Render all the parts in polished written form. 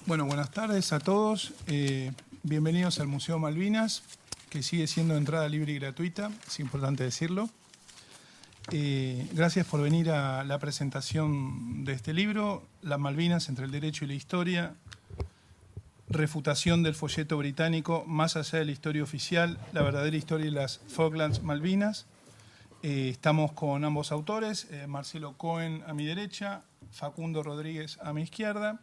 Bueno, buenas tardes a todos. Bienvenidos al Museo Malvinas, que sigue siendo entrada libre y gratuita, es importante decirlo. Gracias por venir a la presentación de este libro, Las Malvinas entre el derecho y la historia, refutación del folleto británico Más allá de la historia oficial, la verdadera historia de las Falklands Malvinas. Estamos con ambos autores, Marcelo Cohen a mi derecha, Facundo Rodríguez a mi izquierda.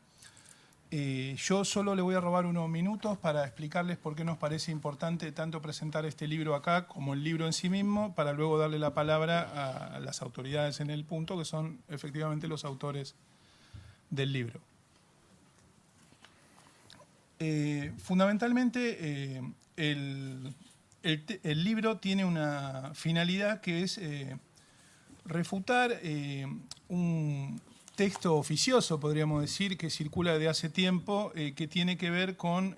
Yo solo le voy a robar unos minutos para explicarles por qué nos parece importante tanto presentar este libro acá como el libro en sí mismo, para luego darle la palabra a las autoridades en el punto, que son efectivamente los autores del libro. Fundamentalmente, el libro tiene una finalidad que es refutar un texto oficioso, podríamos decir, que circula de hace tiempo, que tiene que ver con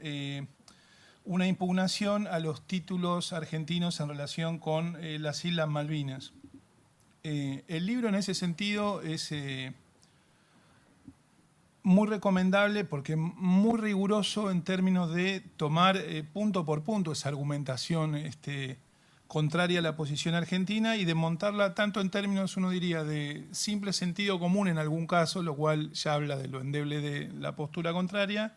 una impugnación a los títulos argentinos en relación con las Islas Malvinas. El libro en ese sentido es muy recomendable porque es muy riguroso en términos de tomar punto por punto esa argumentación contraria a la posición argentina y desmontarla tanto en términos, uno diría, de simple sentido común en algún caso, lo cual ya habla de lo endeble de la postura contraria,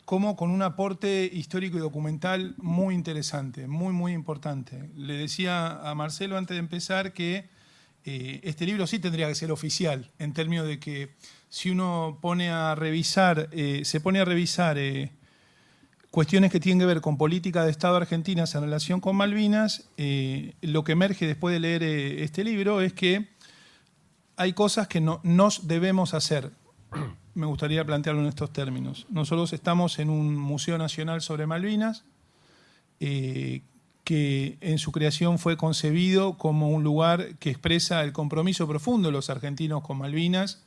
como con un aporte histórico y documental muy interesante, muy importante. Le decía a Marcelo antes de empezar que este libro sí tendría que ser oficial, en términos de que si uno se pone a revisar cuestiones que tienen que ver con política de Estado argentinas en relación con Malvinas, lo que emerge después de leer este libro es que hay cosas que no nos debemos hacer. Me gustaría plantearlo en estos términos. Nosotros estamos en un Museo Nacional sobre Malvinas, que en su creación fue concebido como un lugar que expresa el compromiso profundo de los argentinos con Malvinas.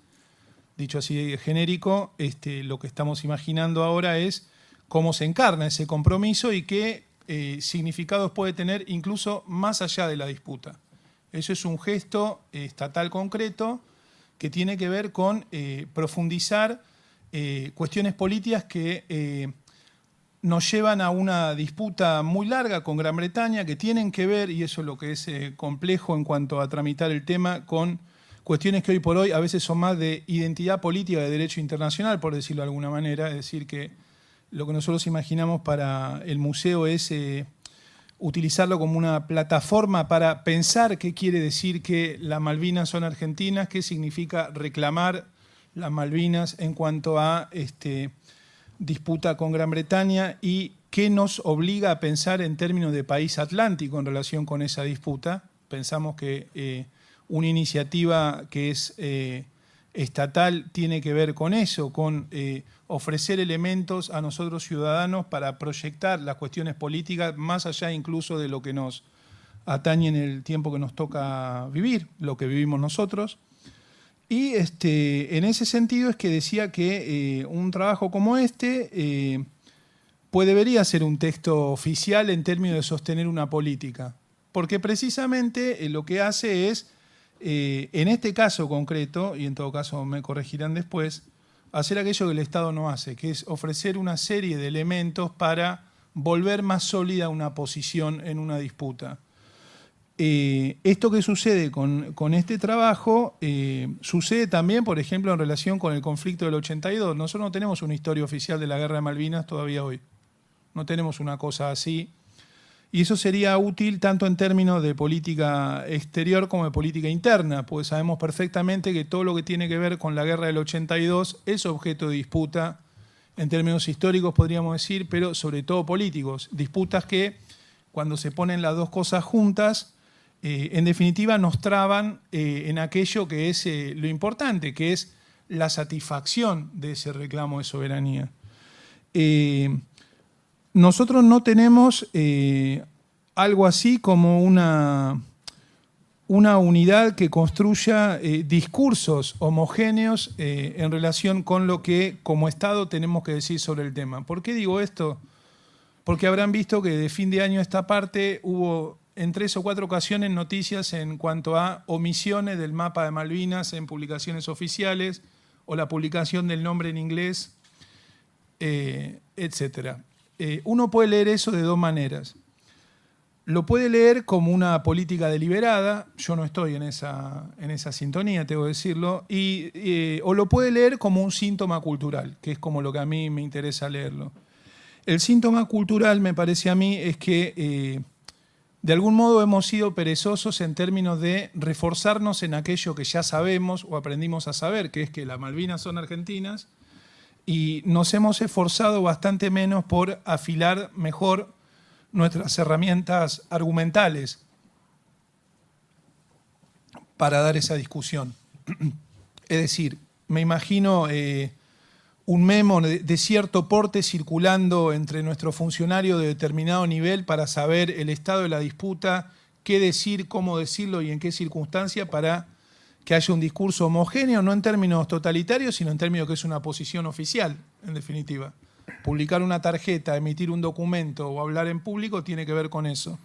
Dicho así genérico, lo que estamos imaginando ahora es cómo se encarna ese compromiso y qué significados puede tener incluso más allá de la disputa. Eso es un gesto estatal concreto que tiene que ver con profundizar cuestiones políticas que nos llevan a una disputa muy larga con Gran Bretaña, que tienen que ver, y eso es lo que es complejo en cuanto a tramitar el tema, con cuestiones que hoy por hoy a veces son más de identidad política de derecho internacional, por decirlo de alguna manera, es decir, que lo que nosotros imaginamos para el museo es utilizarlo como una plataforma para pensar qué quiere decir que las Malvinas son argentinas, qué significa reclamar las Malvinas en cuanto a disputa con Gran Bretaña y qué nos obliga a pensar en términos de país atlántico en relación con esa disputa. Pensamos que una iniciativa que es estatal tiene que ver con eso, con ofrecer elementos a nosotros ciudadanos para proyectar las cuestiones políticas más allá incluso de lo que nos atañe en el tiempo que nos toca vivir, lo que vivimos nosotros. Y en ese sentido es que decía que un trabajo como debería ser un texto oficial en términos de sostener una política, porque precisamente lo que hace es, en este caso concreto, y en todo caso me corregirán después, hacer aquello que el Estado no hace, que es ofrecer una serie de elementos para volver más sólida una posición en una disputa. Esto que sucede con este trabajo sucede también, por ejemplo, en relación con el conflicto del 82. Nosotros no tenemos una historia oficial de la Guerra de Malvinas todavía hoy. No tenemos una cosa así. Y eso sería útil tanto en términos de política exterior como de política interna, pues sabemos perfectamente que todo lo que tiene que ver con la guerra del 82 es objeto de disputa, en términos históricos podríamos decir, pero sobre todo políticos. Disputas que, cuando se ponen las dos cosas juntas, en definitiva nos traban en aquello que es lo importante, que es la satisfacción de ese reclamo de soberanía. Nosotros no tenemos algo así como una unidad que construya discursos homogéneos en relación con lo que como Estado tenemos que decir sobre el tema. ¿Por qué digo esto? Porque habrán visto que de fin de año a esta parte hubo en 3 o 4 ocasiones noticias en cuanto a omisiones del mapa de Malvinas en publicaciones oficiales o la publicación del nombre en inglés etcétera. Uno puede leer eso de dos maneras. Lo puede leer como una política deliberada, yo no estoy en esa sintonía, tengo que decirlo, o lo puede leer como un síntoma cultural, que es como lo que a mí me interesa leerlo. El síntoma cultural, me parece a mí, es que de algún modo hemos sido perezosos en términos de reforzarnos en aquello que ya sabemos o aprendimos a saber, que es que las Malvinas son argentinas, y nos hemos esforzado bastante menos por afilar mejor nuestras herramientas argumentales para dar esa discusión. Es decir, me imagino un memo de cierto porte circulando entre nuestros funcionarios de determinado nivel para saber el estado de la disputa, qué decir, cómo decirlo y en qué circunstancia para que haya un discurso homogéneo, no en términos totalitarios, sino en términos que es una posición oficial, en definitiva. Publicar una tarjeta, emitir un documento o hablar en público tiene que ver con eso.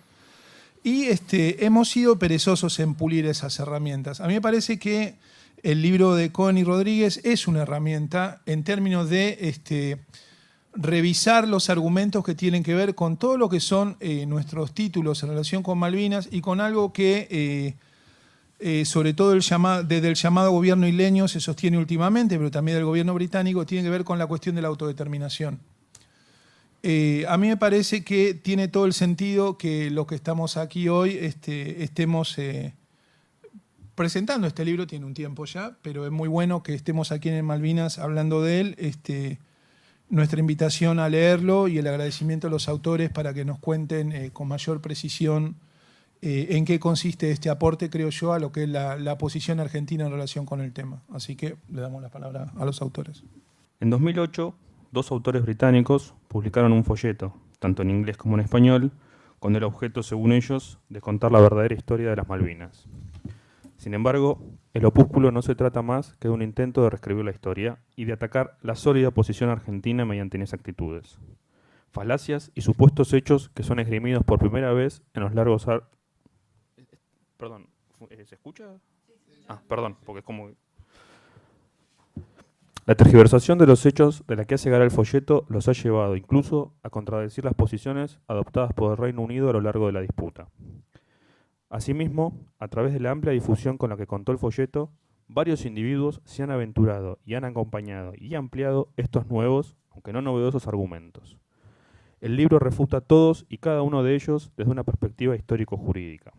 Y hemos sido perezosos en pulir esas herramientas. A mí me parece que el libro de Cohen y Rodríguez es una herramienta en términos de revisar los argumentos que tienen que ver con todo lo que son nuestros títulos en relación con Malvinas y con algo que, sobre todo desde el llamado gobierno isleño se sostiene últimamente, pero también del gobierno británico, tiene que ver con la cuestión de la autodeterminación. A mí me parece que tiene todo el sentido que los que estamos aquí hoy estemos presentando este libro, tiene un tiempo ya, pero es muy bueno que estemos aquí en Malvinas hablando de él. Nuestra invitación a leerlo y el agradecimiento a los autores para que nos cuenten con mayor precisión en qué consiste este aporte, creo yo, a lo que es la posición argentina en relación con el tema. Así que le damos la palabra a los autores. En 2008, dos autores británicos publicaron un folleto, tanto en inglés como en español, con el objeto, según ellos, de contar la verdadera historia de las Malvinas. Sin embargo, el opúsculo no se trata más que de un intento de reescribir la historia y de atacar la sólida posición argentina mediante inexactitudes, falacias y supuestos hechos que son esgrimidos por primera vez en los largos... Perdón, ¿se escucha? Perdón, porque es como... La tergiversación de los hechos de la que hace gala el folleto los ha llevado incluso a contradecir las posiciones adoptadas por el Reino Unido a lo largo de la disputa. Asimismo, a través de la amplia difusión con la que contó el folleto, varios individuos se han aventurado y han acompañado y ampliado estos nuevos, aunque no novedosos, argumentos. El libro refuta todos y cada uno de ellos desde una perspectiva histórico-jurídica.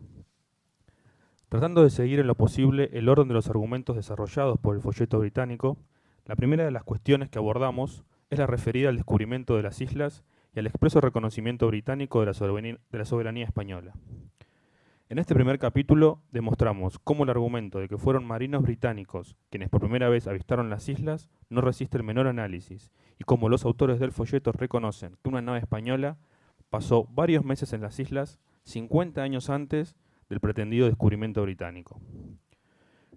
Tratando de seguir en lo posible el orden de los argumentos desarrollados por el folleto británico, la primera de las cuestiones que abordamos es la referida al descubrimiento de las islas y al expreso reconocimiento británico de la soberanía española. En este primer capítulo demostramos cómo el argumento de que fueron marinos británicos quienes por primera vez avistaron las islas no resiste el menor análisis y cómo los autores del folleto reconocen que una nave española pasó varios meses en las islas 50 años antes del pretendido descubrimiento británico.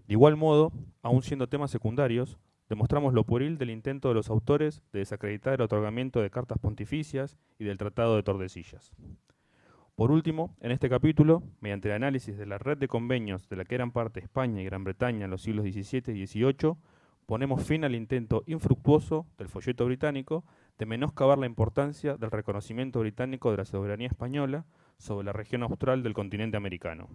De igual modo, aun siendo temas secundarios, demostramos lo pueril del intento de los autores de desacreditar el otorgamiento de cartas pontificias y del Tratado de Tordesillas. Por último, en este capítulo, mediante el análisis de la red de convenios de la que eran parte España y Gran Bretaña en los siglos XVII y XVIII, ponemos fin al intento infructuoso del folleto británico de menoscabar la importancia del reconocimiento británico de la soberanía española sobre la región austral del continente americano.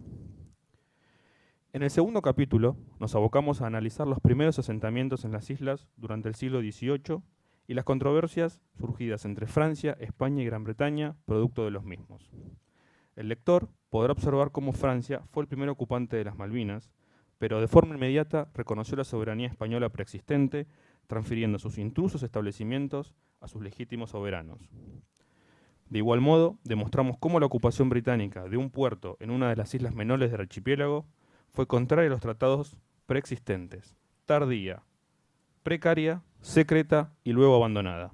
En el segundo capítulo, nos abocamos a analizar los primeros asentamientos en las islas durante el siglo XVIII y las controversias surgidas entre Francia, España y Gran Bretaña, producto de los mismos. El lector podrá observar cómo Francia fue el primer ocupante de las Malvinas, pero de forma inmediata reconoció la soberanía española preexistente, transfiriendo sus intrusos establecimientos a sus legítimos soberanos. De igual modo, demostramos cómo la ocupación británica de un puerto en una de las islas menores del archipiélago fue contraria a los tratados preexistentes, tardía, precaria, secreta y luego abandonada.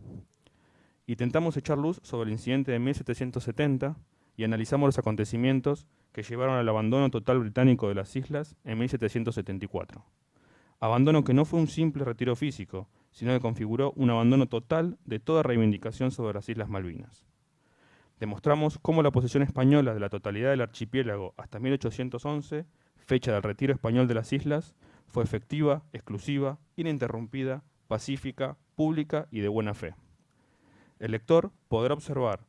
Intentamos echar luz sobre el incidente de 1770 y analizamos los acontecimientos que llevaron al abandono total británico de las islas en 1774. Abandono que no fue un simple retiro físico, sino que configuró un abandono total de toda reivindicación sobre las Islas Malvinas. Demostramos cómo la posesión española de la totalidad del archipiélago hasta 1811, fecha del retiro español de las islas, fue efectiva, exclusiva, ininterrumpida, pacífica, pública y de buena fe. El lector podrá observar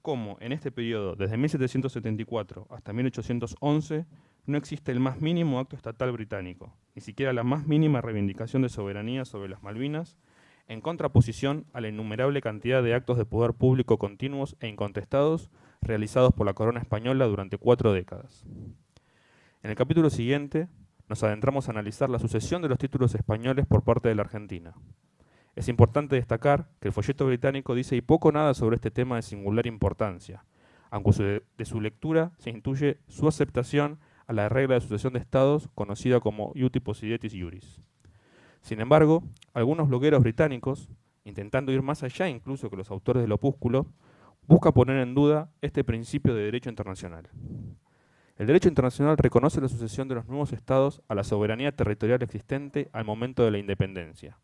cómo en este periodo, desde 1774 hasta 1811, no existe el más mínimo acto estatal británico, ni siquiera la más mínima reivindicación de soberanía sobre las Malvinas, en contraposición a la innumerable cantidad de actos de poder público continuos e incontestados realizados por la corona española durante 4 décadas. En el capítulo siguiente, nos adentramos a analizar la sucesión de los títulos españoles por parte de la Argentina. Es importante destacar que el folleto británico dice y poco nada sobre este tema de singular importancia, aunque de su lectura se intuye su aceptación a la regla de sucesión de estados conocida como iuti possidetis iuris. Sin embargo, algunos blogueros británicos, intentando ir más allá incluso que los autores del opúsculo, buscan poner en duda este principio de derecho internacional. El derecho internacional reconoce la sucesión de los nuevos estados a la soberanía territorial existente al momento de la independencia.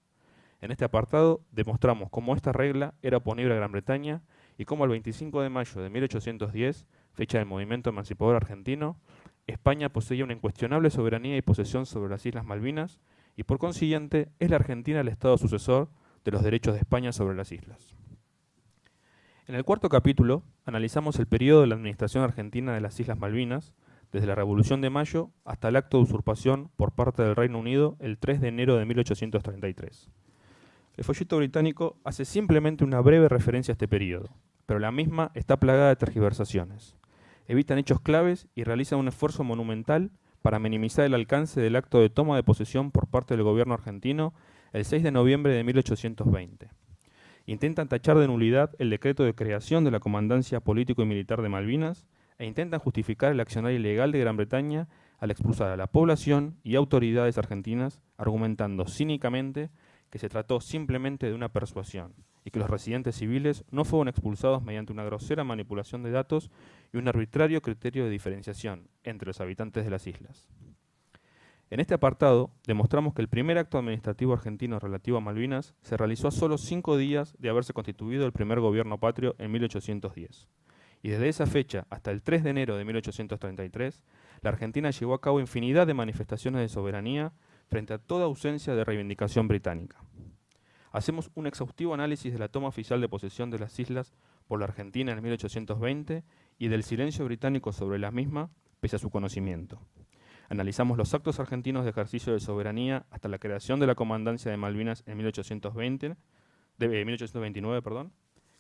En este apartado demostramos cómo esta regla era oponible a Gran Bretaña y cómo el 25 de mayo de 1810, fecha del movimiento emancipador argentino, España poseía una incuestionable soberanía y posesión sobre las Islas Malvinas y por consiguiente es la Argentina el estado sucesor de los derechos de España sobre las islas. En el cuarto capítulo analizamos el periodo de la administración argentina de las Islas Malvinas, desde la Revolución de Mayo hasta el acto de usurpación por parte del Reino Unido el 3 de enero de 1833. El folleto británico hace simplemente una breve referencia a este periodo, pero la misma está plagada de tergiversaciones. Evitan hechos claves y realizan un esfuerzo monumental para minimizar el alcance del acto de toma de posesión por parte del gobierno argentino el 6 de noviembre de 1820. Intentan tachar de nulidad el decreto de creación de la Comandancia Político y Militar de Malvinas e intentan justificar el accionar ilegal de Gran Bretaña al expulsar a la población y autoridades argentinas, argumentando cínicamente que se trató simplemente de una persuasión y que los residentes civiles no fueron expulsados mediante una grosera manipulación de datos y un arbitrario criterio de diferenciación entre los habitantes de las islas. En este apartado demostramos que el primer acto administrativo argentino relativo a Malvinas se realizó a solo 5 días de haberse constituido el primer gobierno patrio en 1810. Y desde esa fecha hasta el 3 de enero de 1833, la Argentina llevó a cabo infinidad de manifestaciones de soberanía frente a toda ausencia de reivindicación británica. Hacemos un exhaustivo análisis de la toma oficial de posesión de las islas por la Argentina en 1820 y del silencio británico sobre la misma, pese a su conocimiento. Analizamos los actos argentinos de ejercicio de soberanía hasta la creación de la Comandancia de Malvinas en 1829,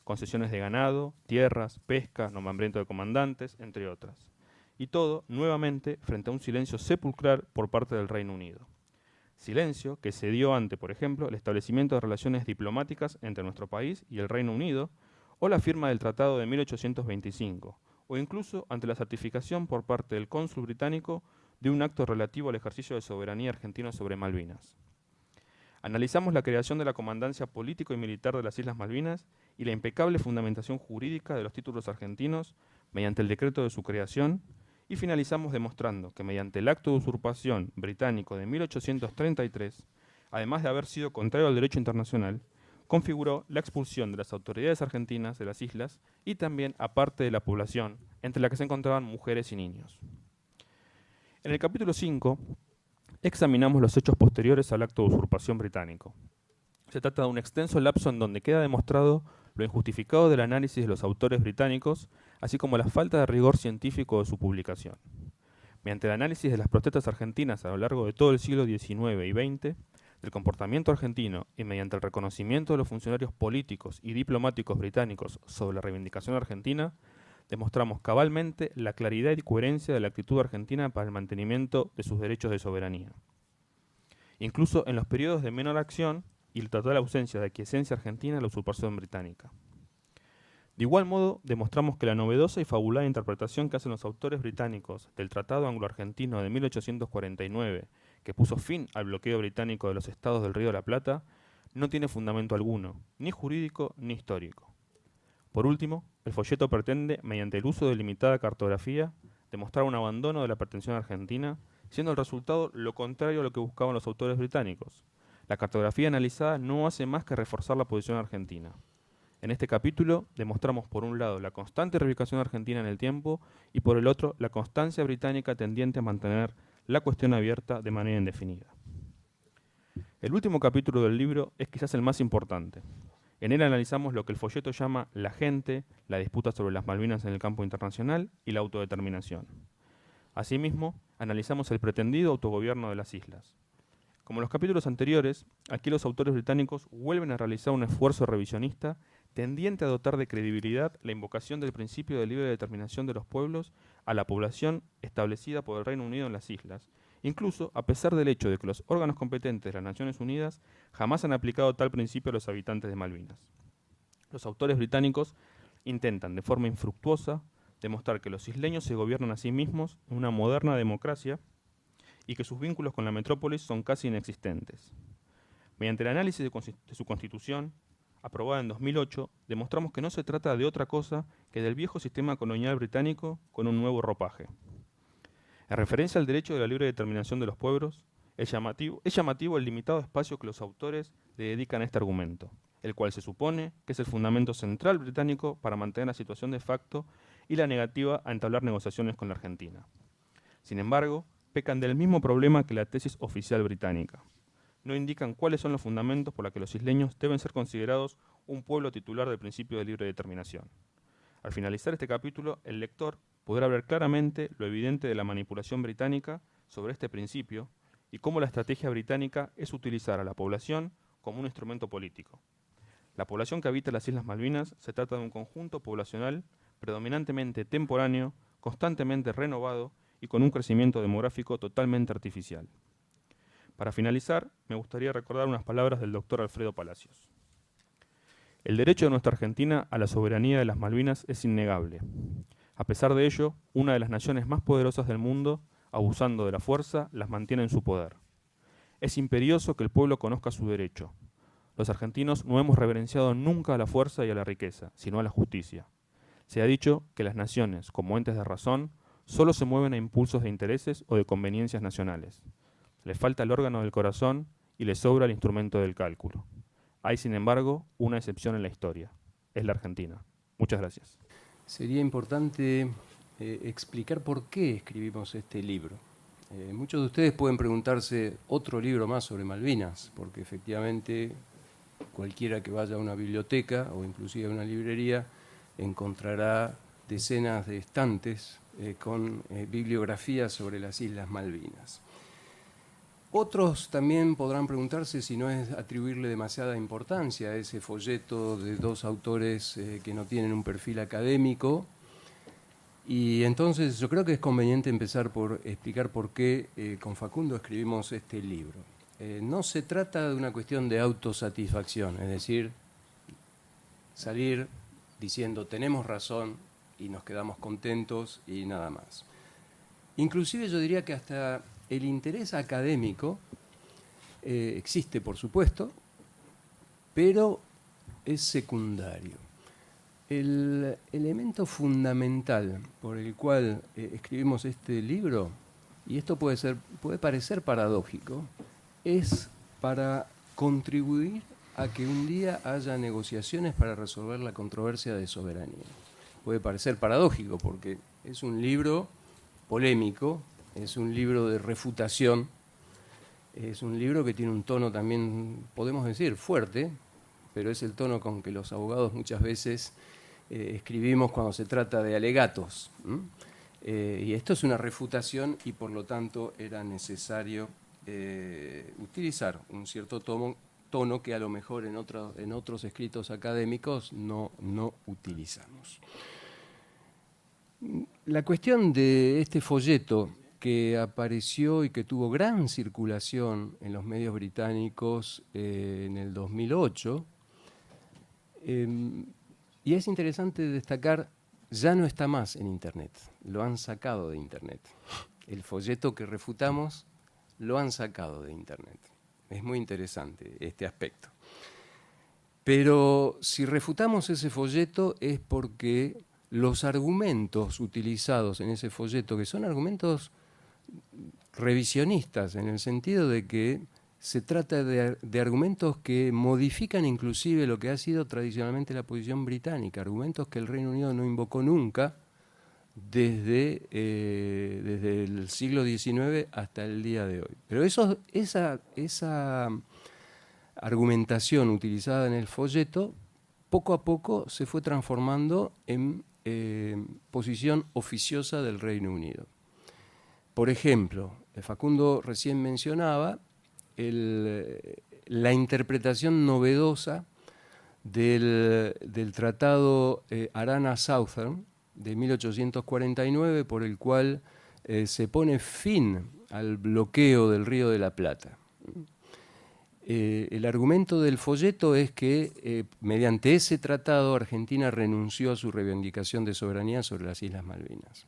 concesiones de ganado, tierras, pesca, nombramiento de comandantes, entre otras. Y todo, nuevamente, frente a un silencio sepulcral por parte del Reino Unido. Silencio que se dio ante, por ejemplo, el establecimiento de relaciones diplomáticas entre nuestro país y el Reino Unido, o la firma del Tratado de 1825, o incluso ante la certificación por parte del cónsul británico de un acto relativo al ejercicio de soberanía argentina sobre Malvinas. Analizamos la creación de la Comandancia Político y Militar de las Islas Malvinas y la impecable fundamentación jurídica de los títulos argentinos mediante el decreto de su creación, y finalizamos demostrando que mediante el acto de usurpación británico de 1833, además de haber sido contrario al derecho internacional, configuró la expulsión de las autoridades argentinas de las islas y también a parte de la población, entre la que se encontraban mujeres y niños. En el capítulo 5, examinamos los hechos posteriores al acto de usurpación británico. Se trata de un extenso lapso en donde queda demostrado lo injustificado del análisis de los autores británicos, así como la falta de rigor científico de su publicación. Mediante el análisis de las protestas argentinas a lo largo de todo el siglo XIX y XX, del comportamiento argentino y mediante el reconocimiento de los funcionarios políticos y diplomáticos británicos sobre la reivindicación argentina, demostramos cabalmente la claridad y coherencia de la actitud argentina para el mantenimiento de sus derechos de soberanía. Incluso en los periodos de menor acción y la total ausencia de aquiescencia argentina a la usurpación británica. De igual modo, demostramos que la novedosa y fabulada interpretación que hacen los autores británicos del Tratado Anglo-Argentino de 1849, que puso fin al bloqueo británico de los estados del Río de la Plata, no tiene fundamento alguno, ni jurídico ni histórico. Por último, el folleto pretende, mediante el uso de limitada cartografía, demostrar un abandono de la pretensión argentina, siendo el resultado lo contrario a lo que buscaban los autores británicos. La cartografía analizada no hace más que reforzar la posición argentina. En este capítulo demostramos por un lado la constante reubicación argentina en el tiempo y por el otro la constancia británica tendiente a mantener la cuestión abierta de manera indefinida. El último capítulo del libro es quizás el más importante, En él analizamos lo que el folleto llama la gente, la disputa sobre las Malvinas en el campo internacional y la autodeterminación. Asimismo, analizamos el pretendido autogobierno de las islas. Como en los capítulos anteriores, aquí los autores británicos vuelven a realizar un esfuerzo revisionista tendiente a dotar de credibilidad la invocación del principio de libre determinación de los pueblos a la población establecida por el Reino Unido en las islas, incluso a pesar del hecho de que los órganos competentes de las Naciones Unidas jamás han aplicado tal principio a los habitantes de Malvinas. Los autores británicos intentan, de forma infructuosa, demostrar que los isleños se gobiernan a sí mismos en una moderna democracia y que sus vínculos con la metrópolis son casi inexistentes. Mediante el análisis de su constitución, aprobada en 2008, demostramos que no se trata de otra cosa que del viejo sistema colonial británico con un nuevo ropaje. En referencia al derecho de la libre determinación de los pueblos, es llamativo el limitado espacio que los autores le dedican a este argumento, el cual se supone que es el fundamento central británico para mantener la situación de facto y la negativa a entablar negociaciones con la Argentina. Sin embargo, pecan del mismo problema que la tesis oficial británica. No indican cuáles son los fundamentos por los que los isleños deben ser considerados un pueblo titular del principio de libre determinación. Al finalizar este capítulo, el lector podrá ver claramente lo evidente de la manipulación británica sobre este principio y cómo la estrategia británica es utilizar a la población como un instrumento político. La población que habita las Islas Malvinas se trata de un conjunto poblacional predominantemente temporáneo, constantemente renovado y con un crecimiento demográfico totalmente artificial. Para finalizar, me gustaría recordar unas palabras del doctor Alfredo Palacios. El derecho de nuestra Argentina a la soberanía de las Malvinas es innegable. A pesar de ello, una de las naciones más poderosas del mundo, abusando de la fuerza, las mantiene en su poder. Es imperioso que el pueblo conozca su derecho. Los argentinos no hemos reverenciado nunca a la fuerza y a la riqueza, sino a la justicia. Se ha dicho que las naciones, como entes de razón, solo se mueven a impulsos de intereses o de conveniencias nacionales. Les falta el órgano del corazón y les sobra el instrumento del cálculo. Hay, sin embargo, una excepción en la historia. Es la Argentina. Muchas gracias. Sería importante explicar por qué escribimos este libro. Muchos de ustedes pueden preguntarse otro libro más sobre Malvinas, porque efectivamente cualquiera que vaya a una biblioteca o inclusive a una librería encontrará decenas de estantes con bibliografías sobre las Islas Malvinas. Otros también podrán preguntarse si no es atribuirle demasiada importancia a ese folleto de dos autores que no tienen un perfil académico. Y entonces yo creo que es conveniente empezar por explicar por qué con Facundo escribimos este libro. No se trata de una cuestión de autosatisfacción, es decir, salir diciendo tenemos razón y nos quedamos contentos y nada más. Inclusive yo diría que hasta el interés académico existe, por supuesto, pero es secundario. El elemento fundamental por el cual escribimos este libro, y esto puede parecer paradójico, es para contribuir a que un día haya negociaciones para resolver la controversia de soberanía. Puede parecer paradójico porque es un libro polémico, es un libro de refutación, es un libro que tiene un tono también, podemos decir, fuerte, pero es el tono con que los abogados muchas veces escribimos cuando se trata de alegatos. Y esto es una refutación y por lo tanto era necesario utilizar un cierto tono que a lo mejor en otros escritos académicos no utilizamos. La cuestión de este folleto que apareció y que tuvo gran circulación en los medios británicos en el 2008, y es interesante destacar, ya no está más en Internet, lo han sacado de Internet. El folleto que refutamos lo han sacado de Internet. Es muy interesante este aspecto. Pero si refutamos ese folleto es porque los argumentos utilizados en ese folleto, que son argumentos revisionistas, en el sentido de que se trata de argumentos que modifican inclusive lo que ha sido tradicionalmente la posición británica, argumentos que el Reino Unido no invocó nunca desde el siglo XIX hasta el día de hoy. Pero esa argumentación utilizada en el folleto poco a poco se fue transformando en posición oficiosa del Reino Unido. Por ejemplo, Facundo recién mencionaba la interpretación novedosa del Tratado Arana-Southern de 1849, por el cual se pone fin al bloqueo del Río de la Plata. El argumento del folleto es que mediante ese tratado Argentina renunció a su reivindicación de soberanía sobre las Islas Malvinas.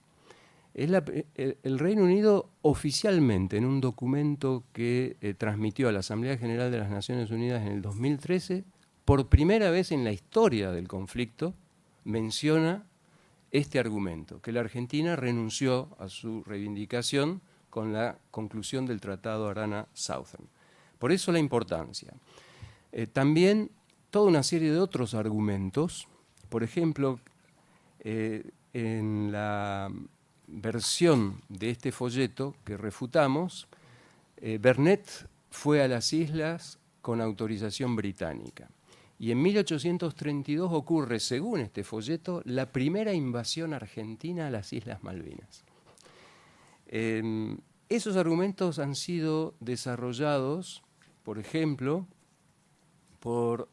El Reino Unido oficialmente, en un documento que transmitió a la Asamblea General de las Naciones Unidas en el 2013, por primera vez en la historia del conflicto, menciona este argumento, que la Argentina renunció a su reivindicación con la conclusión del Tratado Arana-Southern. Por eso la importancia. También toda una serie de otros argumentos, por ejemplo, en la versión de este folleto que refutamos, Vernet fue a las islas con autorización británica. Y en 1832 ocurre, según este folleto, la primera invasión argentina a las Islas Malvinas. Esos argumentos han sido desarrollados, por ejemplo, por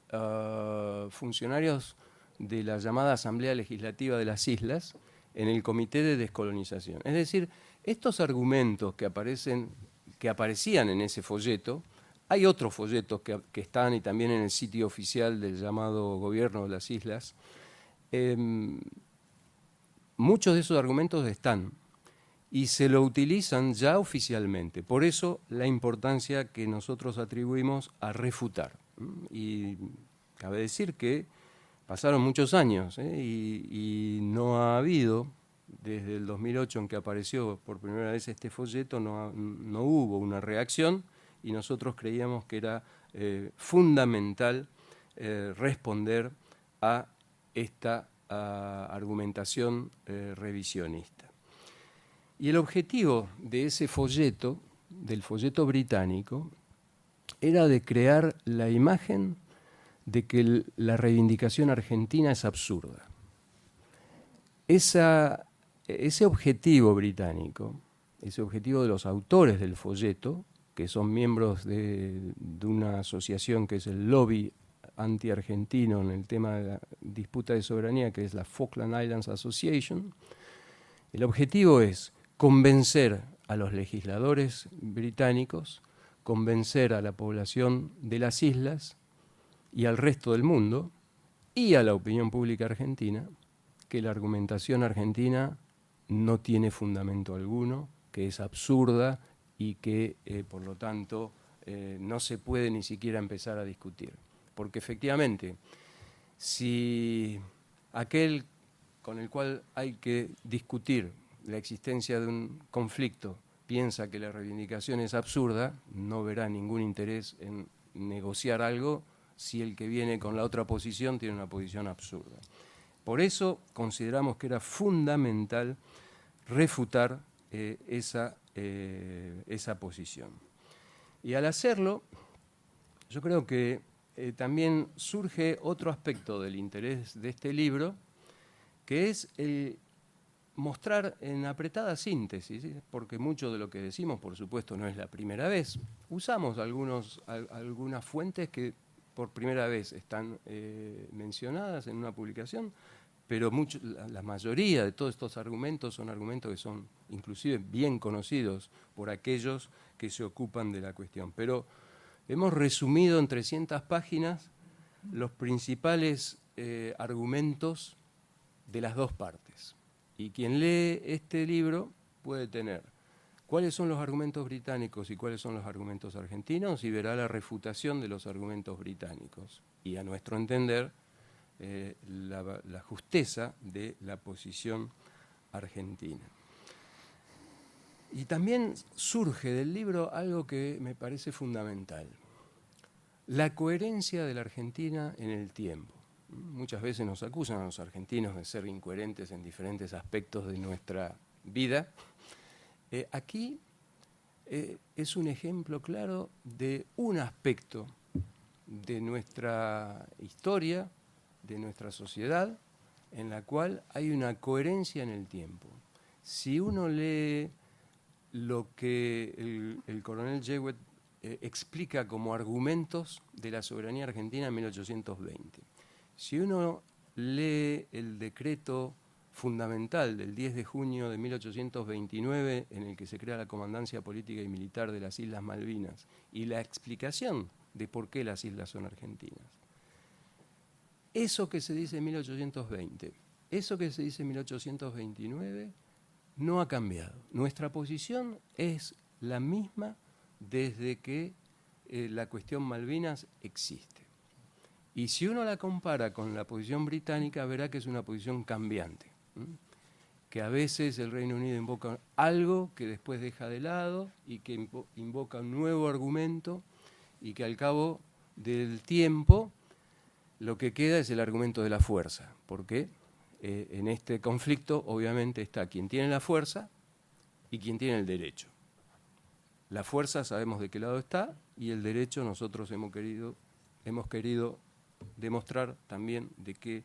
funcionarios de la llamada Asamblea Legislativa de las Islas en el Comité de Descolonización. Es decir, estos argumentos que aparecían en ese folleto, hay otros folletos que están y también en el sitio oficial del llamado Gobierno de las Islas. Muchos de esos argumentos están y se lo utilizan ya oficialmente. Por eso la importancia que nosotros atribuimos a refutar. Y cabe decir que pasaron muchos años y no ha habido, desde el 2008 en que apareció por primera vez este folleto, no hubo una reacción. Y nosotros creíamos que era fundamental responder a esta argumentación revisionista. Y el objetivo de ese folleto, del folleto británico, era de crear la imagen de que la reivindicación argentina es absurda. Ese objetivo británico, ese objetivo de los autores del folleto, que son miembros de una asociación que es el lobby anti-argentino en el tema de la disputa de soberanía, que es la Falkland Islands Association. El objetivo es convencer a los legisladores británicos, convencer a la población de las islas y al resto del mundo y a la opinión pública argentina que la argumentación argentina no tiene fundamento alguno, que es absurda y que, por lo tanto, no se puede ni siquiera empezar a discutir. Porque efectivamente, si aquel con el cual hay que discutir la existencia de un conflicto piensa que la reivindicación es absurda, no verá ningún interés en negociar algo si el que viene con la otra posición tiene una posición absurda. Por eso consideramos que era fundamental refutar esa posición. Y al hacerlo, yo creo que también surge otro aspecto del interés de este libro, que es mostrar en apretada síntesis, ¿sí? Porque mucho de lo que decimos, por supuesto, no es la primera vez. Usamos algunas fuentes que por primera vez están mencionadas en una publicación, pero la mayoría de todos estos argumentos son argumentos que son inclusive bien conocidos por aquellos que se ocupan de la cuestión. Pero hemos resumido en 300 páginas los principales argumentos de las dos partes. Y quien lee este libro puede tener cuáles son los argumentos británicos y cuáles son los argumentos argentinos y verá la refutación de los argumentos británicos. Y a nuestro entender, la justeza de la posición argentina. Y también surge del libro algo que me parece fundamental, la coherencia de la Argentina en el tiempo. Muchas veces nos acusan a los argentinos de ser incoherentes en diferentes aspectos de nuestra vida. Aquí es un ejemplo claro de un aspecto de nuestra historia, de nuestra sociedad en la cual hay una coherencia en el tiempo. Si uno lee lo que el coronel Jewett explica como argumentos de la soberanía argentina en 1820, si uno lee el decreto fundamental del 10 de junio de 1829 en el que se crea la Comandancia Política y Militar de las Islas Malvinas y la explicación de por qué las islas son argentinas, eso que se dice en 1820, eso que se dice en 1829 no ha cambiado. Nuestra posición es la misma desde que la cuestión Malvinas existe. Y si uno la compara con la posición británica, verá que es una posición cambiante, que a veces el Reino Unido invoca algo que después deja de lado y que invoca un nuevo argumento y que al cabo del tiempo lo que queda es el argumento de la fuerza, porque en este conflicto obviamente está quien tiene la fuerza y quien tiene el derecho. La fuerza sabemos de qué lado está y el derecho nosotros hemos querido demostrar también de qué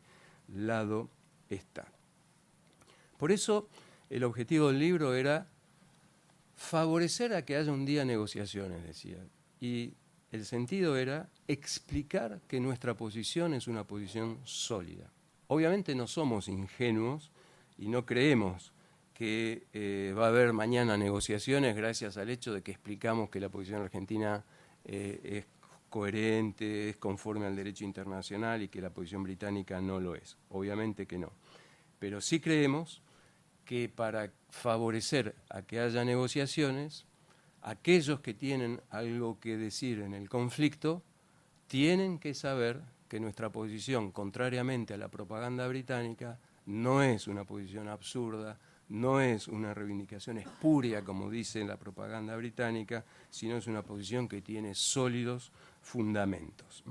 lado está. Por eso el objetivo del libro era favorecer a que haya un día negociaciones, decía, y el sentido era explicar que nuestra posición es una posición sólida. Obviamente no somos ingenuos y no creemos que va a haber mañana negociaciones gracias al hecho de que explicamos que la posición argentina es coherente, es conforme al derecho internacional y que la posición británica no lo es. Obviamente que no. Pero sí creemos que para favorecer a que haya negociaciones, aquellos que tienen algo que decir en el conflicto tienen que saber que nuestra posición, contrariamente a la propaganda británica, no es una posición absurda, no es una reivindicación espuria, como dice la propaganda británica, sino es una posición que tiene sólidos fundamentos.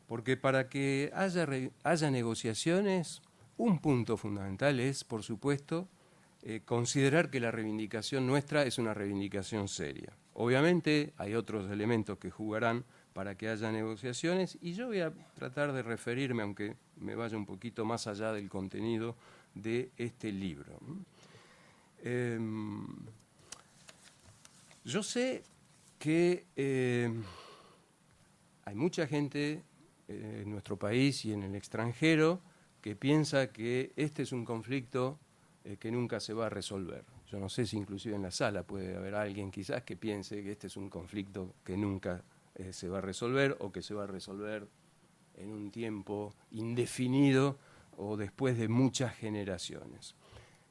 Porque para que haya negociaciones, un punto fundamental es, por supuesto, considerar que la reivindicación nuestra es una reivindicación seria. Obviamente hay otros elementos que jugarán para que haya negociaciones y yo voy a tratar de referirme, aunque me vaya un poquito más allá del contenido de este libro. Yo sé que hay mucha gente en nuestro país y en el extranjero que piensa que este es un conflicto que nunca se va a resolver. Yo no sé si inclusive en la sala puede haber alguien quizás que piense que este es un conflicto que nunca se va a resolver o que se va a resolver en un tiempo indefinido o después de muchas generaciones.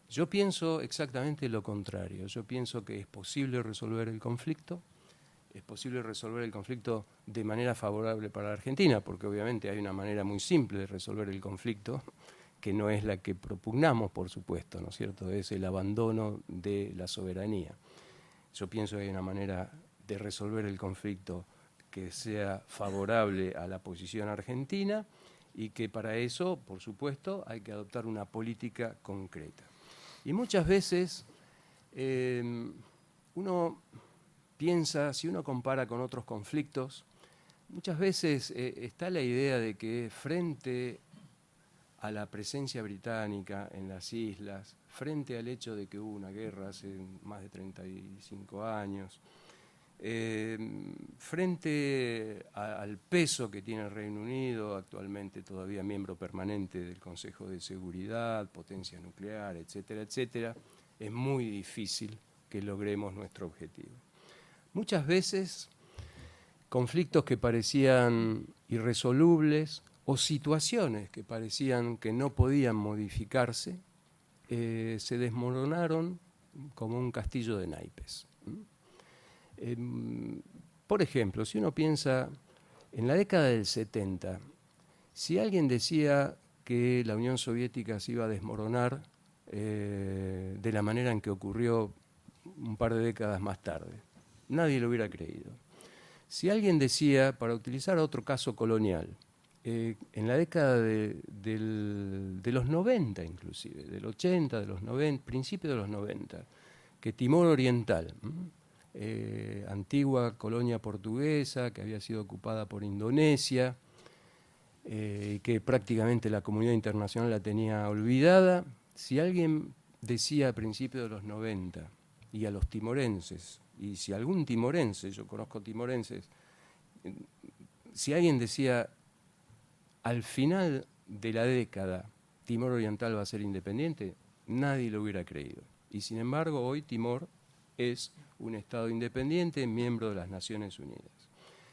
Yo pienso exactamente lo contrario. Yo pienso que es posible resolver el conflicto, es posible resolver el conflicto de manera favorable para la Argentina, porque obviamente hay una manera muy simple de resolver el conflicto, que no es la que propugnamos, por supuesto, ¿no es cierto? Es el abandono de la soberanía. Yo pienso que hay una manera de resolver el conflicto que sea favorable a la posición argentina y que para eso, por supuesto, hay que adoptar una política concreta. Y muchas veces uno piensa, si uno compara con otros conflictos, muchas veces está la idea de que frente a la presencia británica en las islas, frente al hecho de que hubo una guerra hace más de 35 años, frente al peso que tiene el Reino Unido, actualmente todavía miembro permanente del Consejo de Seguridad, potencia nuclear, etcétera, etcétera, es muy difícil que logremos nuestro objetivo. Muchas veces conflictos que parecían irresolubles o situaciones que parecían que no podían modificarse se desmoronaron como un castillo de naipes. Por ejemplo, si uno piensa en la década del 70, si alguien decía que la Unión Soviética se iba a desmoronar de la manera en que ocurrió un par de décadas más tarde, nadie lo hubiera creído. Si alguien decía, para utilizar otro caso colonial, en la década de los 90 inclusive, del 80, de los 90, principios de los 90, que Timor Oriental, antigua colonia portuguesa que había sido ocupada por Indonesia, que prácticamente la comunidad internacional la tenía olvidada. Si alguien decía a principios de los 90, y a los timorenses, y si algún timorense, yo conozco timorenses, si alguien decía al final de la década Timor Oriental va a ser independiente, nadie lo hubiera creído. Y sin embargo, hoy Timor es un Estado independiente, miembro de las Naciones Unidas.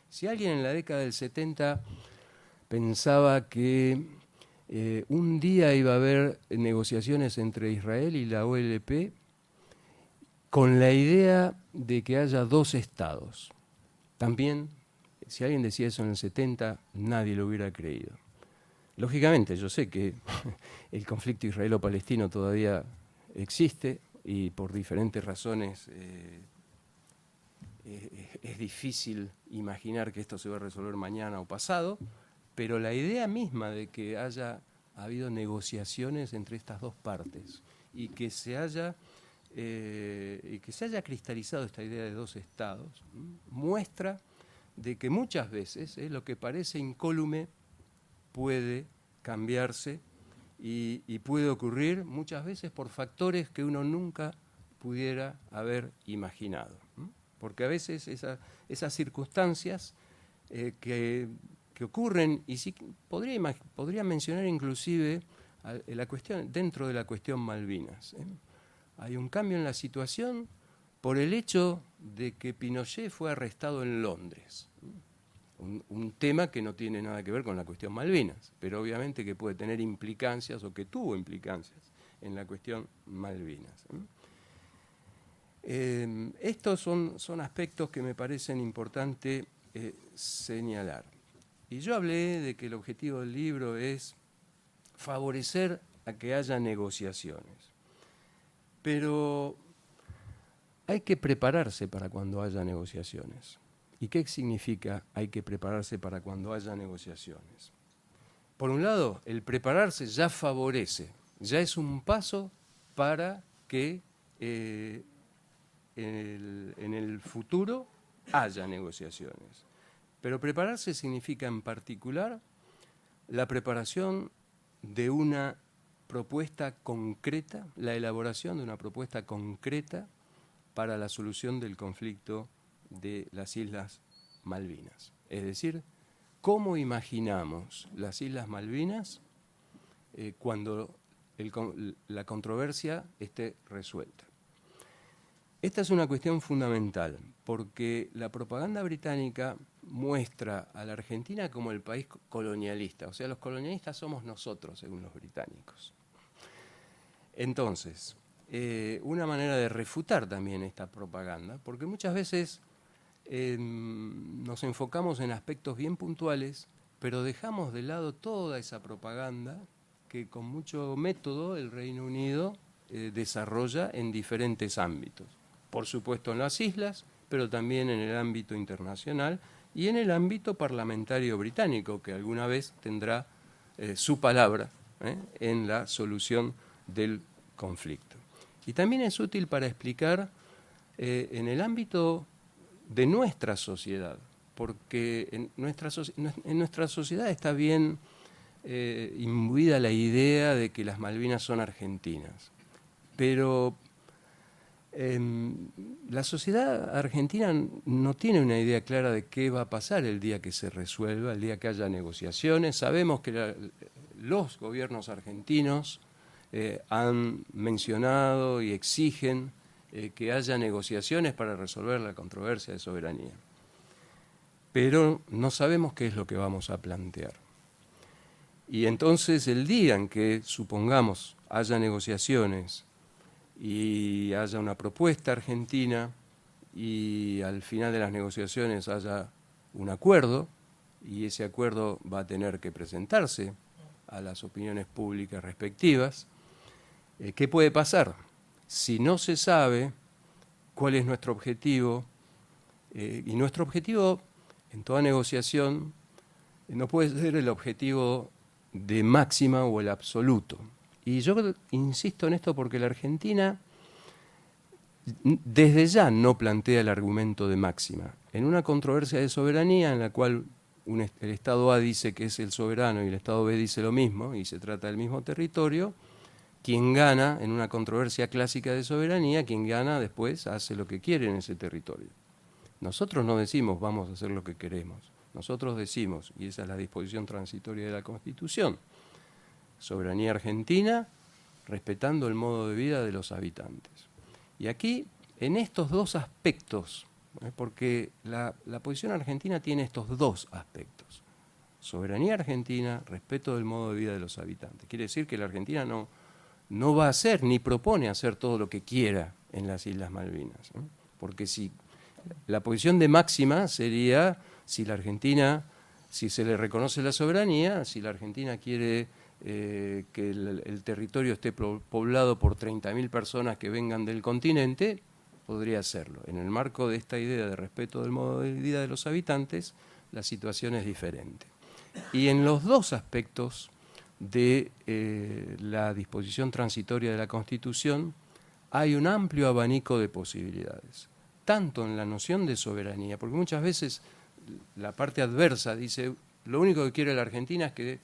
Si alguien en la década del 70 pensaba que un día iba a haber negociaciones entre Israel y la OLP con la idea de que haya dos estados, también, si alguien decía eso en el 70, nadie lo hubiera creído. Lógicamente, yo sé que el conflicto israelo-palestino todavía existe y por diferentes razones es difícil imaginar que esto se va a resolver mañana o pasado, pero la idea misma de que haya habido negociaciones entre estas dos partes y que se haya cristalizado esta idea de dos estados, muestra de que muchas veces lo que parece incólume puede cambiarse y puede ocurrir muchas veces por factores que uno nunca pudiera haber imaginado. Porque a veces esas circunstancias que ocurren, y sí podría mencionar inclusive la cuestión, dentro de la cuestión Malvinas. Hay un cambio en la situación por el hecho de que Pinochet fue arrestado en Londres. Un tema que no tiene nada que ver con la cuestión Malvinas, pero obviamente que puede tener implicancias o que tuvo implicancias en la cuestión Malvinas. Estos son aspectos que me parecen importantes señalar. Y yo hablé de que el objetivo del libro es favorecer a que haya negociaciones. Pero hay que prepararse para cuando haya negociaciones. ¿Y qué significa hay que prepararse para cuando haya negociaciones? Por un lado, el prepararse ya favorece, ya es un paso para que en el futuro haya negociaciones. Pero prepararse significa en particular la preparación de una propuesta concreta, la elaboración de una propuesta concreta para la solución del conflicto de las Islas Malvinas. Es decir, ¿cómo imaginamos las Islas Malvinas cuando la controversia esté resuelta? Esta es una cuestión fundamental, porque la propaganda británica muestra a la Argentina como el país colonialista. O sea, los colonialistas somos nosotros, según los británicos. Entonces, una manera de refutar también esta propaganda, porque muchas veces nos enfocamos en aspectos bien puntuales, pero dejamos de lado toda esa propaganda que con mucho método el Reino Unido desarrolla en diferentes ámbitos. Por supuesto en las islas, pero también en el ámbito internacional y en el ámbito parlamentario británico, que alguna vez tendrá su palabra en la solución del conflicto. Y también es útil para explicar en el ámbito de nuestra sociedad, porque en nuestra sociedad está bien imbuida la idea de que las Malvinas son argentinas, pero la sociedad argentina no tiene una idea clara de qué va a pasar el día que se resuelva, el día que haya negociaciones. Sabemos que los gobiernos argentinos han mencionado y exigen que haya negociaciones para resolver la controversia de soberanía. Pero no sabemos qué es lo que vamos a plantear. Y entonces el día en que, supongamos, haya negociaciones y haya una propuesta argentina y al final de las negociaciones haya un acuerdo, y ese acuerdo va a tener que presentarse a las opiniones públicas respectivas, ¿qué puede pasar? Si no se sabe cuál es nuestro objetivo, y nuestro objetivo en toda negociación no puede ser el objetivo de máxima o el absoluto. Y yo insisto en esto porque la Argentina desde ya no plantea el argumento de máxima. En una controversia de soberanía en la cual el Estado A dice que es el soberano y el Estado B dice lo mismo, y se trata del mismo territorio, quien gana en una controversia clásica de soberanía, quien gana después hace lo que quiere en ese territorio. Nosotros no decimos vamos a hacer lo que queremos, nosotros decimos, y esa es la disposición transitoria de la Constitución, soberanía argentina, respetando el modo de vida de los habitantes. Y aquí, en estos dos aspectos, porque la posición argentina tiene estos dos aspectos, soberanía argentina, respeto del modo de vida de los habitantes. Quiere decir que la Argentina no va a hacer ni propone hacer todo lo que quiera en las Islas Malvinas, ¿no? Porque si la posición de máxima sería si la Argentina, si se le reconoce la soberanía, si la Argentina quiere que el territorio esté poblado por 30.000 personas que vengan del continente, podría hacerlo. En el marco de esta idea de respeto del modo de vida de los habitantes, la situación es diferente. Y en los dos aspectos de la disposición transitoria de la Constitución hay un amplio abanico de posibilidades, tanto en la noción de soberanía, porque muchas veces la parte adversa dice lo único que quiere la Argentina es que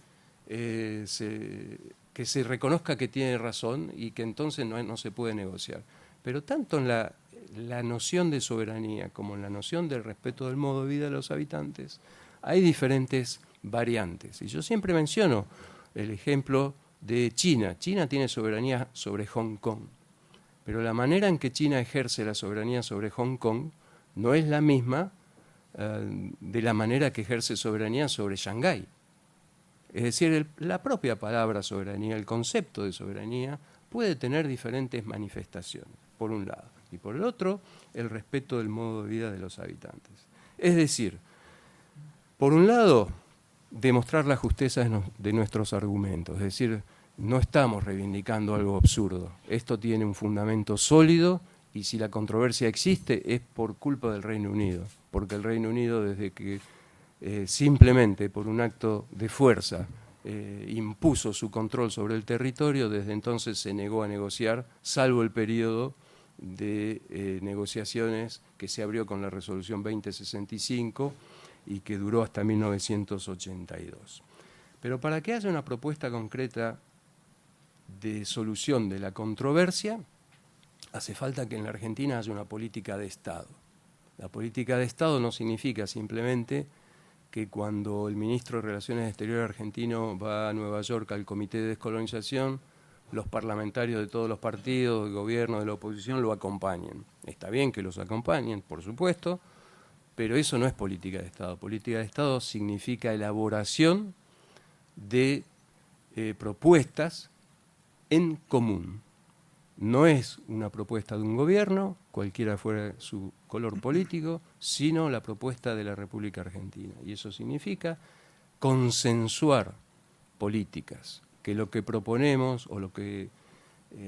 se reconozca que tiene razón y que entonces no se puede negociar. Pero tanto en la noción de soberanía como en la noción del respeto del modo de vida de los habitantes hay diferentes variantes. Y yo siempre menciono el ejemplo de China. China tiene soberanía sobre Hong Kong, pero la manera en que China ejerce la soberanía sobre Hong Kong no es la misma de la manera que ejerce soberanía sobre Shanghái. Es decir, la propia palabra soberanía, el concepto de soberanía, puede tener diferentes manifestaciones, por un lado. Y por el otro, el respeto del modo de vida de los habitantes. Es decir, por un lado, demostrar la justeza de nuestros argumentos. Es decir, no estamos reivindicando algo absurdo. Esto tiene un fundamento sólido y si la controversia existe es por culpa del Reino Unido. Porque el Reino Unido, desde que simplemente por un acto de fuerza impuso su control sobre el territorio, desde entonces se negó a negociar, salvo el periodo de negociaciones que se abrió con la resolución 2065 y que duró hasta 1982. Pero para que haya una propuesta concreta de solución de la controversia, hace falta que en la Argentina haya una política de Estado. La política de Estado no significa simplemente que cuando el ministro de Relaciones Exteriores argentino va a Nueva York al Comité de Descolonización, los parlamentarios de todos los partidos, del gobierno, de la oposición, lo acompañen. Está bien que los acompañen, por supuesto, pero eso no es política de Estado. Política de Estado significa elaboración de propuestas en común. No es una propuesta de un gobierno, cualquiera fuera su color político, sino la propuesta de la República Argentina. Y eso significa consensuar políticas, que lo que proponemos o lo que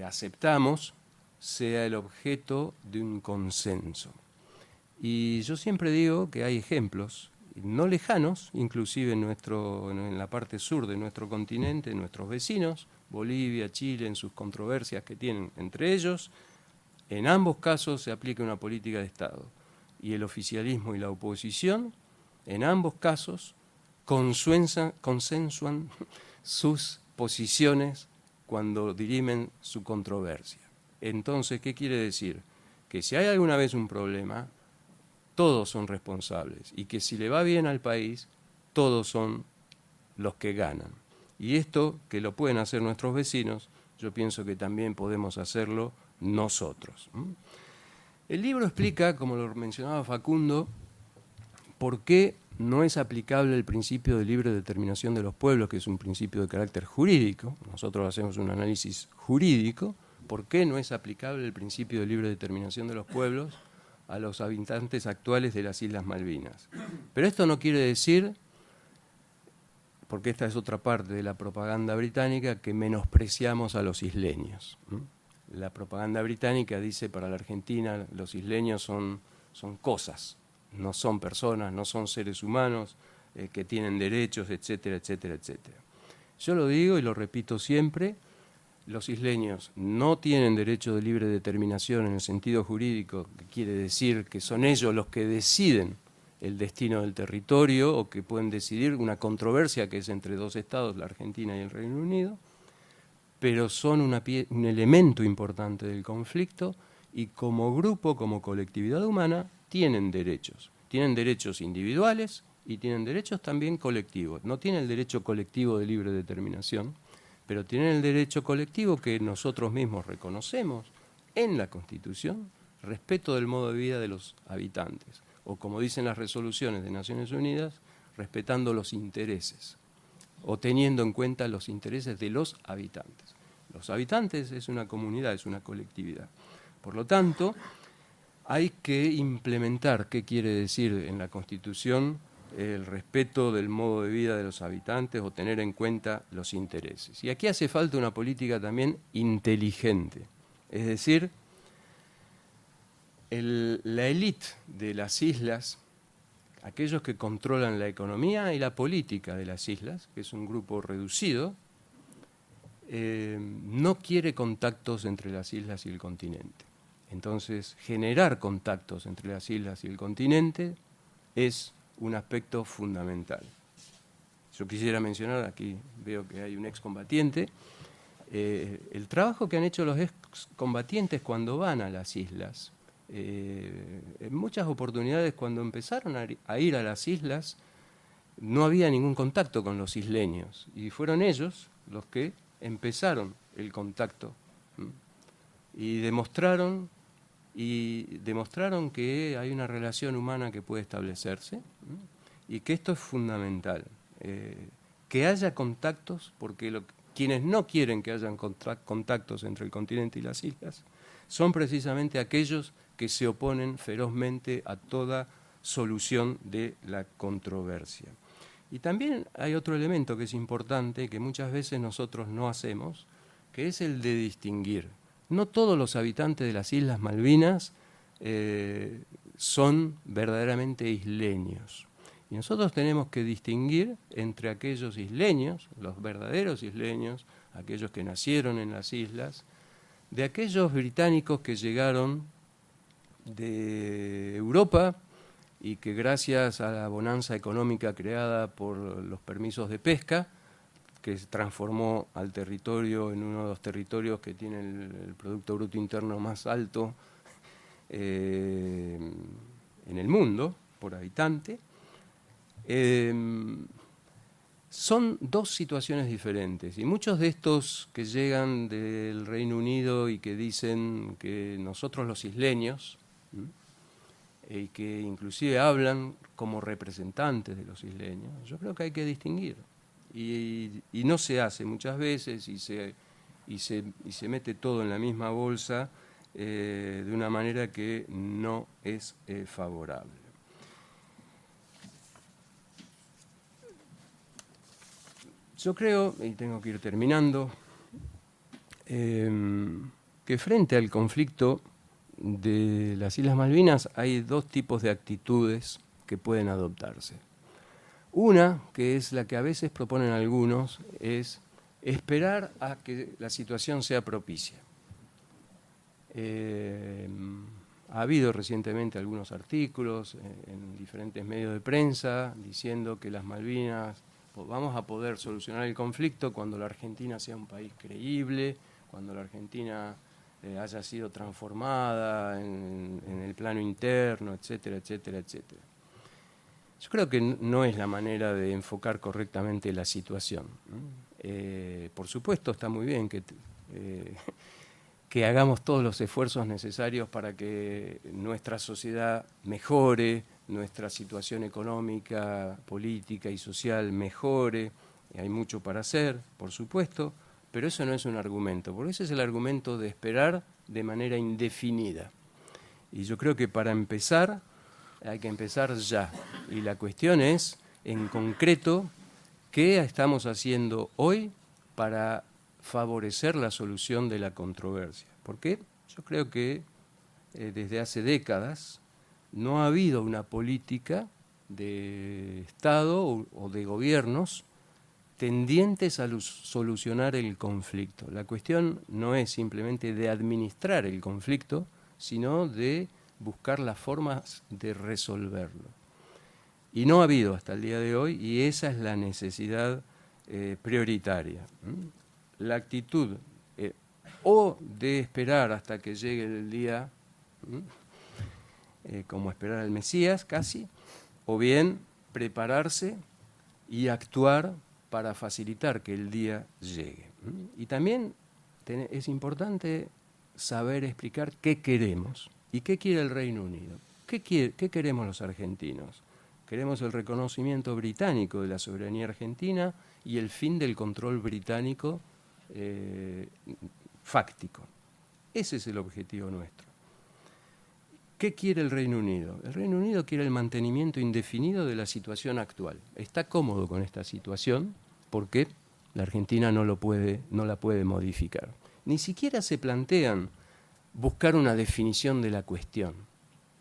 aceptamos sea el objeto de un consenso. Y yo siempre digo que hay ejemplos no lejanos, inclusive en la parte sur de nuestro continente, nuestros vecinos, Bolivia, Chile, en sus controversias que tienen entre ellos. En ambos casos se aplica una política de Estado. Y el oficialismo y la oposición, en ambos casos, consensuan sus posiciones cuando dirimen su controversia. Entonces, ¿qué quiere decir? Que si hay alguna vez un problema, todos son responsables y que si le va bien al país, todos son los que ganan. Y esto, que lo pueden hacer nuestros vecinos, yo pienso que también podemos hacerlo nosotros. El libro explica, como lo mencionaba Facundo, por qué no es aplicable el principio de libre determinación de los pueblos, que es un principio de carácter jurídico. Nosotros hacemos un análisis jurídico. ¿Por qué no es aplicable el principio de libre determinación de los pueblos a los habitantes actuales de las Islas Malvinas? Pero esto no quiere decir, porque esta es otra parte de la propaganda británica, que menospreciamos a los isleños. La propaganda británica dice para la Argentina los isleños son cosas, no son personas, no son seres humanos que tienen derechos, etcétera, etcétera, etcétera. Yo lo digo y lo repito siempre, los isleños no tienen derecho de libre determinación en el sentido jurídico, que quiere decir que son ellos los que deciden el destino del territorio o que pueden decidir una controversia que es entre dos estados, la Argentina y el Reino Unido, pero son un elemento importante del conflicto y como grupo, como colectividad humana, tienen derechos individuales y tienen derechos también colectivos. No tienen el derecho colectivo de libre determinación, pero tienen el derecho colectivo que nosotros mismos reconocemos en la Constitución, respeto del modo de vida de los habitantes, o como dicen las resoluciones de Naciones Unidas, respetando los intereses, o teniendo en cuenta los intereses de los habitantes. Los habitantes es una comunidad, es una colectividad. Por lo tanto, hay que implementar qué quiere decir en la Constitución el respeto del modo de vida de los habitantes o tener en cuenta los intereses. Y aquí hace falta una política también inteligente, es decir, la élite de las islas, aquellos que controlan la economía y la política de las islas, que es un grupo reducido, no quiere contactos entre las islas y el continente. Entonces, generar contactos entre las islas y el continente es un aspecto fundamental. Yo quisiera mencionar, aquí veo que hay un excombatiente, el trabajo que han hecho los excombatientes cuando van a las islas. En muchas oportunidades cuando empezaron a ir a las islas no había ningún contacto con los isleños y fueron ellos los que empezaron el contacto y demostraron que hay una relación humana que puede establecerse y que esto es fundamental, que haya contactos, porque quienes no quieren que hayan contactos entre el continente y las islas son precisamente aquellos que se oponen ferozmente a toda solución de la controversia. Y también hay otro elemento que es importante, que muchas veces nosotros no hacemos, que es el de distinguir. No todos los habitantes de las Islas Malvinas son verdaderamente isleños. Y nosotros tenemos que distinguir entre aquellos isleños, los verdaderos isleños, aquellos que nacieron en las islas, de aquellos británicos que llegaron de Europa y que gracias a la bonanza económica creada por los permisos de pesca, que transformó al territorio en uno de los territorios que tiene el Producto Bruto Interno más alto en el mundo por habitante, son dos situaciones diferentes. Y muchos de estos que llegan del Reino Unido y que dicen que nosotros los isleños, y que inclusive hablan como representantes de los isleños, yo creo que hay que distinguir. Y no se hace muchas veces y se mete todo en la misma bolsa de una manera que no es favorable. Yo creo, y tengo que ir terminando, que frente al conflicto de las Islas Malvinas hay dos tipos de actitudes que pueden adoptarse. Una, que es la que a veces proponen algunos, es esperar a que la situación sea propicia. Ha habido recientemente algunos artículos en diferentes medios de prensa diciendo que las Malvinas vamos a poder solucionar el conflicto cuando la Argentina sea un país creíble, cuando la Argentina haya sido transformada en el plano interno, etcétera, etcétera, etcétera. Yo creo que no es la manera de enfocar correctamente la situación. Por supuesto, está muy bien que hagamos todos los esfuerzos necesarios para que nuestra sociedad mejore, nuestra situación económica, política y social mejore. Hay mucho para hacer, por supuesto, pero eso no es un argumento, porque ese es el argumento de esperar de manera indefinida. Y yo creo que para empezar hay que empezar ya. Y la cuestión es, en concreto, ¿qué estamos haciendo hoy para favorecer la solución de la controversia? Porque yo creo que desde hace décadas no ha habido una política de Estado o de gobiernos tendientes a solucionar el conflicto. La cuestión no es simplemente de administrar el conflicto, sino de buscar las formas de resolverlo. Y no ha habido hasta el día de hoy, y esa es la necesidad prioritaria. La actitud o de esperar hasta que llegue el día, como esperar al Mesías casi, o bien prepararse y actuar para facilitar que el día llegue. Y también es importante saber explicar qué queremos y qué quiere el Reino Unido. ¿Qué queremos los argentinos? Queremos el reconocimiento británico de la soberanía argentina y el fin del control británico fáctico. Ese es el objetivo nuestro. ¿Qué quiere el Reino Unido? El Reino Unido quiere el mantenimiento indefinido de la situación actual. Está cómodo con esta situación porque la Argentina no la puede modificar. Ni siquiera se plantean buscar una definición de la cuestión.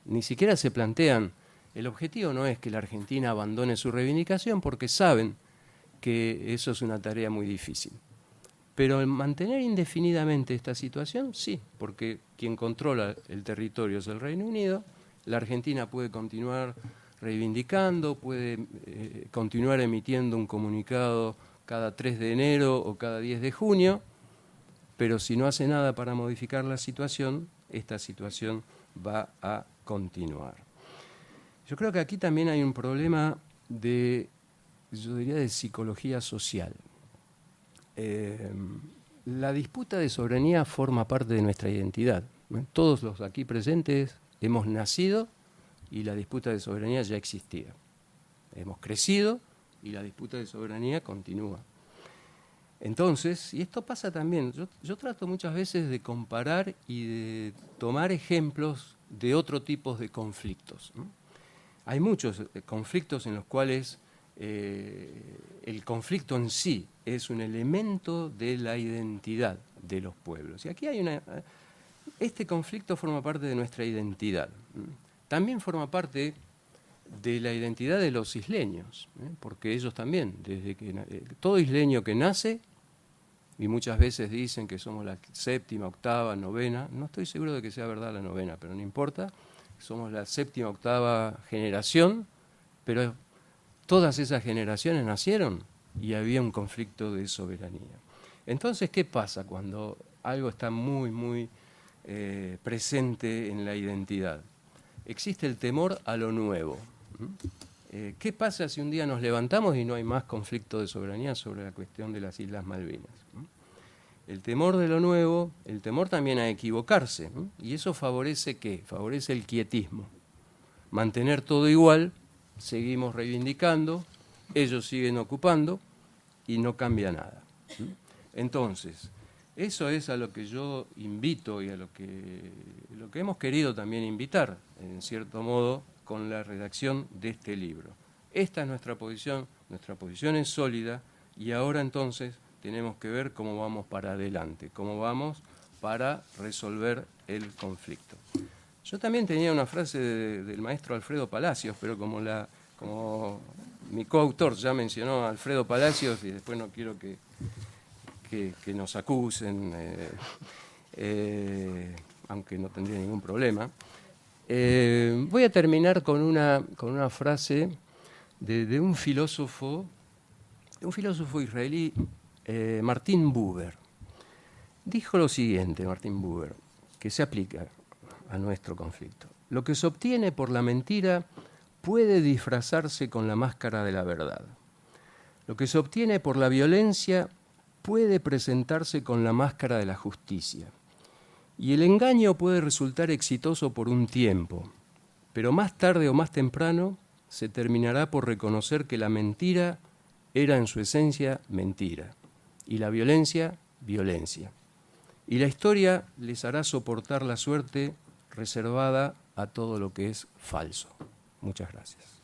Ni siquiera se plantean. El objetivo no es que la Argentina abandone su reivindicación porque saben que eso es una tarea muy difícil. Pero el mantener indefinidamente esta situación, sí, porque quien controla el territorio es el Reino Unido, la Argentina puede continuar reivindicando, puede continuar emitiendo un comunicado cada 3 de enero o cada 10 de junio, pero si no hace nada para modificar la situación, esta situación va a continuar. Yo creo que aquí también hay un problema yo diría, de psicología social. La disputa de soberanía forma parte de nuestra identidad. Todos los aquí presentes hemos nacido y la disputa de soberanía ya existía. Hemos crecido y la disputa de soberanía continúa. Entonces, y esto pasa también, yo trato muchas veces de comparar y de tomar ejemplos de otro tipo de conflictos, ¿no? Hay muchos conflictos en los cuales el conflicto en sí es un elemento de la identidad de los pueblos. Y aquí este conflicto forma parte de nuestra identidad. También forma parte de la identidad de los isleños, porque ellos también, todo isleño que nace, y muchas veces dicen que somos la 7ª, 8ª, 9ª, no estoy seguro de que sea verdad la 9ª, pero no importa, somos la 7ª, 8ª generación, pero todas esas generaciones nacieron y había un conflicto de soberanía. Entonces, ¿qué pasa cuando algo está muy, muy presente en la identidad? Existe el temor a lo nuevo. ¿Qué pasa si un día nos levantamos y no hay más conflicto de soberanía sobre la cuestión de las Islas Malvinas? El temor de lo nuevo, el temor también a equivocarse, y eso favorece ¿qué? Favorece el quietismo. Mantener todo igual, seguimos reivindicando, ellos siguen ocupando y no cambia nada. Entonces, eso es a lo que yo invito y a lo que hemos querido también invitar, en cierto modo, con la redacción de este libro. Esta es nuestra posición es sólida y ahora entonces tenemos que ver cómo vamos para adelante, cómo vamos para resolver el conflicto. Yo también tenía una frase del maestro Alfredo Palacios, pero como mi coautor ya mencionó a Alfredo Palacios y después no quiero que nos acusen, aunque no tendría ningún problema. Voy a terminar con una frase de un filósofo israelí, Martin Buber. Dijo lo siguiente, Martin Buber, que se aplica a nuestro conflicto. Lo que se obtiene por la mentira puede disfrazarse con la máscara de la verdad. Lo que se obtiene por la violencia puede presentarse con la máscara de la justicia. Y el engaño puede resultar exitoso por un tiempo, pero más tarde o más temprano se terminará por reconocer que la mentira era en su esencia mentira, y la violencia, violencia. Y la historia les hará soportar la suerte reservada a todo lo que es falso. Muchas gracias.